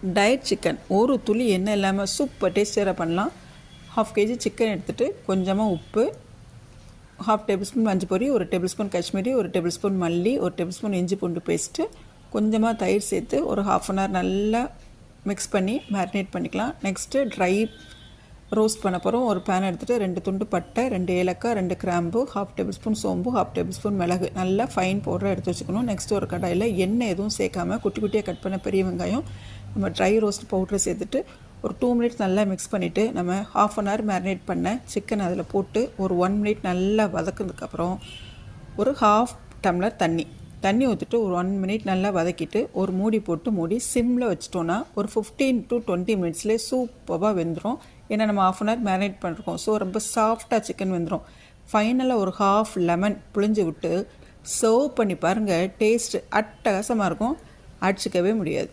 Diet chicken ஒரு துளி எண்ணெய் இல்லாமல் சூப்பர் டேஸ்டியாக பண்ணலாம். 1/2 kg சிக்கன் எடுத்துகிட்டு கொஞ்சமாக உப்பு, 1/2 டேபிள் மஞ்சள் பொடி, 1 table spoon Kashmiri, 1 table spoon மல்லி, 1 டேபிள் ஸ்பூன் இஞ்சி பூண்டு பேஸ்ட்டு, கொஞ்சமாக தயிர் சேர்த்து ஒரு 1/2 அன் ஹவர் நல்லா மிக்ஸ் பண்ணி மேரினேட் பண்ணிக்கலாம். நெக்ஸ்ட்டு ட்ரை ரோஸ்ட் பண்ண போகிறோம். ஒரு பேன் எடுத்துகிட்டு 2 துண்டு பட்டை, 2 ஏலக்காய், 2 கிராம்பு, 1/2 டேபிள் ஸ்பூன் சோம்பு, 1/2 டேபிள் ஸ்பூன் மிளகு நல்லா ஃபைன் பவுடராக எடுத்து வச்சுக்கணும். நெக்ஸ்ட்டு ஒரு கடாயில் எண்ணெய் எதுவும் சேர்க்காமல் குட்டி குட்டியாக கட் பண்ண பெரிய வெங்காயம், நம்ம ட்ரை ரோஸ்ட் பவுடரை சேர்த்துட்டு ஒரு 2 மினிட்ஸ் நல்லா மிக்ஸ் பண்ணிவிட்டு நம்ம 1/2 அன் ஹவர் மேரினேட் பண்ண சிக்கன் அதில் போட்டு ஒரு 1 மினிட் நல்லா வதக்குனதுக்கப்புறம் ஒரு 1/2 டம்ளர் தண்ணி ஊற்றிட்டு ஒரு 1 மினிட் நல்லா வதக்கிட்டு ஒரு மூடி போட்டு மூடி சிம்மில் வச்சிட்டோன்னா ஒரு 15 to 20 மினிட்ஸ்லேயே சூப்பராக வெந்துடும். ஏன்னா நம்ம 1/2 அன் ஹவர் மேரினேட் பண்ணிருக்கோம். ஸோ ரொம்ப சாஃப்டாக சிக்கன் வெந்துடும். ஃபைனலாக ஒரு 1/2 லெமன் புழிஞ்சு விட்டு சர்வ் பண்ணி பாருங்கள். டேஸ்ட்டு அட்டகாசமாக இருக்கும், அடிச்சிக்கவே முடியாது.